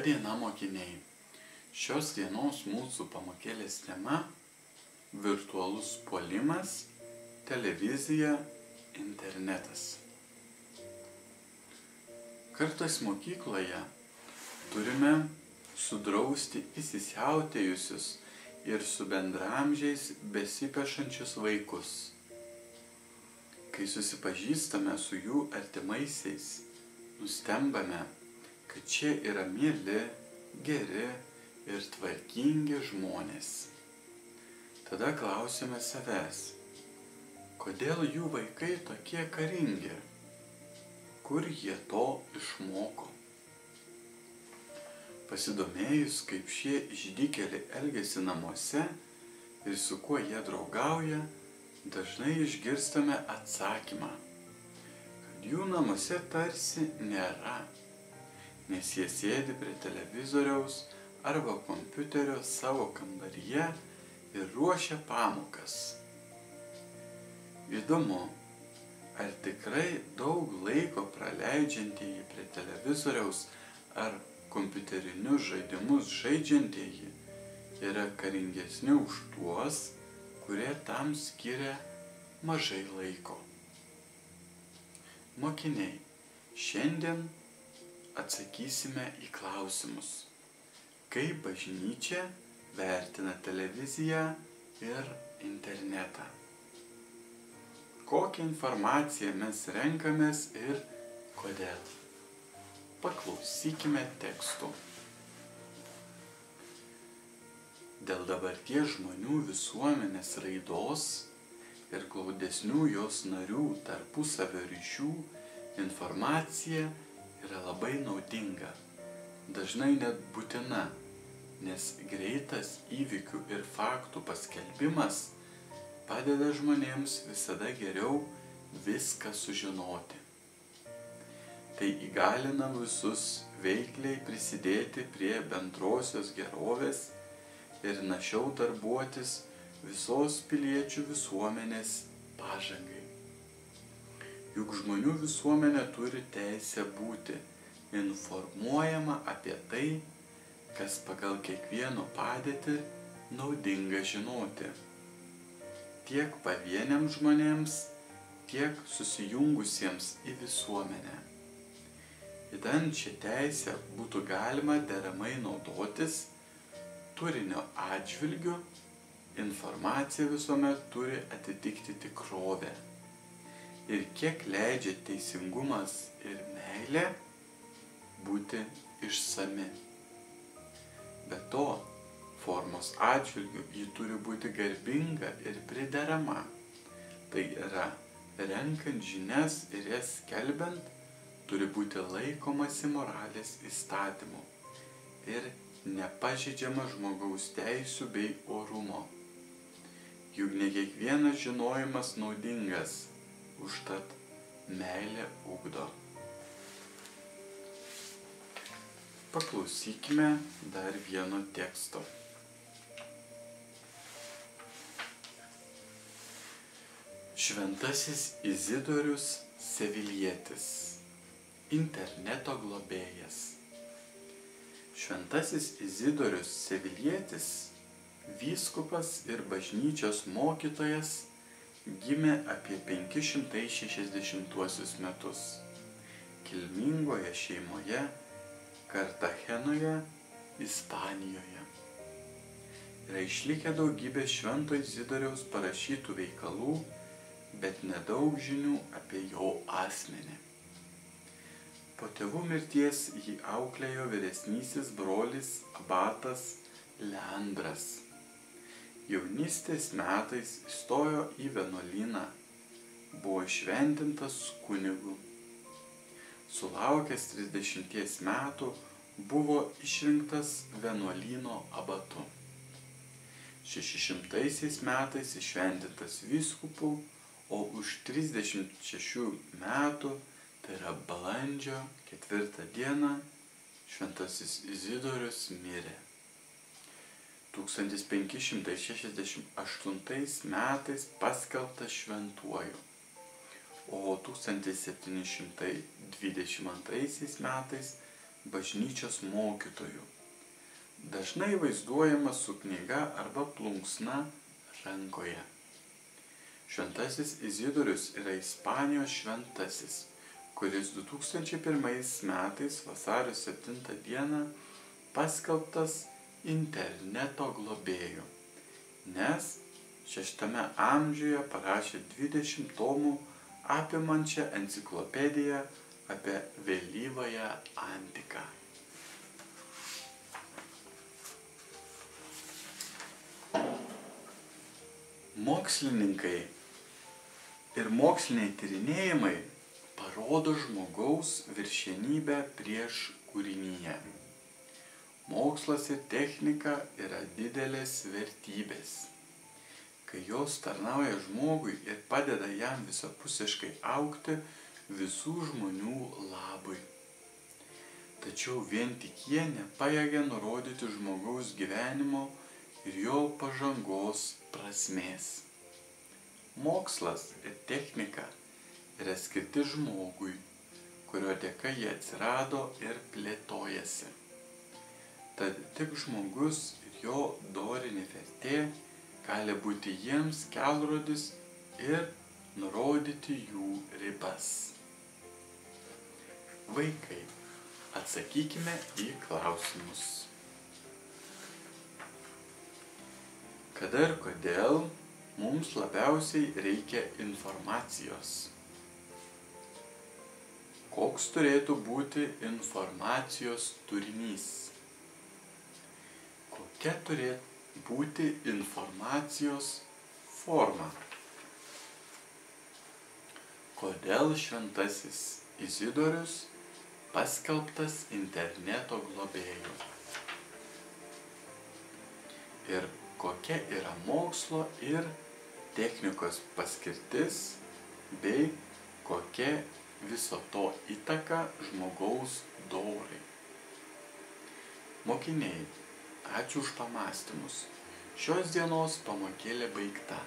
Labadiena, mokiniai. Šios dienos mūsų pamokėlės tema – virtualus puolimas, televizija, internetas. Kartais mokykloje turime sudrausti įsisiautėjusius ir su bendramžiais besipešančius vaikus. Kai susipažįstame su jų artimaisiais, nustembame, kad čia yra mieli, geri ir tvarkingi žmonės. Tada klausime savęs, kodėl jų vaikai tokie karingi, kur jie to išmoko. Pasidomėjus, kaip šie išdykėliai elgiasi namuose ir su kuo jie draugauja, dažnai išgirstame atsakymą, kad jų namuose tarsi nėra, nes jie sėdi prie televizoriaus arba kompiuterio savo kambaryje ir ruošia pamokas. Įdomu, ar tikrai daug laiko praleidžiantieji prie televizoriaus ar kompiuterinius žaidimus žaidžiantieji yra karingesni už tuos, kurie tam skiria mažai laiko. Mokiniai, šiandien atsakysime į klausimus, kaip bažnyčia vertina televiziją ir internetą. Kokią informaciją mes renkamės ir kodėl. Paklausykime tekstų. Dėl dabarties žmonių visuomenės raidos ir glaudesnių jos narių tarpusavio ryšių informacija yra labai naudinga, dažnai net būtina, nes greitas įvykių ir faktų paskelbimas padeda žmonėms visada geriau viską sužinoti. Tai įgalina visus veikliai prisidėti prie bendrosios gerovės ir našiau darbuotis visos piliečių visuomenės pažangai. Juk žmonių visuomenė turi teisę būti informuojama apie tai, kas pagal kiekvieno padėtį naudinga žinoti. Tiek pavieniams žmonėms, tiek susijungusiems į visuomenę. Idant šią teisę būtų galima deramai naudotis, turinio atžvilgiu informacija visuomet turi atitikti tikrovę. Ir kiek leidžia teisingumas ir meilė būti išsami. Be to, formos atžvilgiu ji turi būti garbinga ir priderama. Tai yra, renkant žinias ir jas skelbiant, turi būti laikomasi moralės įstatymų ir nepažeidžiama žmogaus teisių bei orumo. Juk ne kiekvienas žinojimas naudingas, užtat meilė ugdo. Paklausykime dar vieno teksto. Šventasis Izidorius Sevilietis, interneto globėjas. Šventasis Izidorius Sevilietis, vyskupas ir bažnyčios mokytojas, gimė apie 560 metus kilmingoje šeimoje Kartachenoje, Ispanijoje. Yra išlikę daugybė švento Izidoriaus parašytų veikalų, bet nedaug žinių apie jo asmenį. Po tėvų mirties jį auklėjo vyresnysis brolis abatas Leandras. Jaunystės metais įstojo į vienuolyną, buvo šventintas kunigu. Sulaukęs 30 metų buvo išrinktas vienuolyno abatu. 600 metais įšventintas vyskupu, o už 36 metų, tai yra balandžio 4 dieną, šventasis Izidorius mirė. 1568 metais paskelbtas šventuoju, o 1722 metais bažnyčios mokytoju. Dažnai vaizduojamas su knyga arba plunksna rankoje. Šventasis Izidorius yra Ispanijos šventasis, kuris 2001 metais vasario 7 dieną paskelbtas interneto globėju, nes 6 amžiuje parašė 20 tomų apimančią enciklopediją apie vėlyvąją antiką. Mokslininkai ir moksliniai tyrinėjimai parodo žmogaus viršenybę prieš kūriniją. Mokslas ir technika yra didelės vertybės. Kai jos tarnauja žmogui ir padeda jam visapusiškai augti visų žmonių labui. Tačiau vien tik jie nepajėgia nurodyti žmogaus gyvenimo ir jo pažangos prasmės. Mokslas ir technika yra skirti žmogui, kurio dėka jie atsirado ir plėtojasi. Tad tik žmogus ir jo dorinė vertė gali būti jiems kelrodis ir nurodyti jų ribas. Vaikai, atsakykime į klausimus. Kada ir kodėl mums labiausiai reikia informacijos? Koks turėtų būti informacijos turinys? Kokia turėtų būti informacijos forma? Kodėl šventasis Izidorius paskelbtas interneto globėju? Ir kokia yra mokslo ir technikos paskirtis bei kokia viso to įtaka žmogaus dorai. Mokiniai, ačiū už pamąstymus. Šios dienos pamokėlė baigta.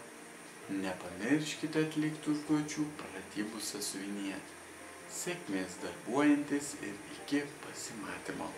Nepamirškite atlikti užduočių pratybų sąsiuvinyje. Sėkmės darbuojantis ir iki pasimatymo.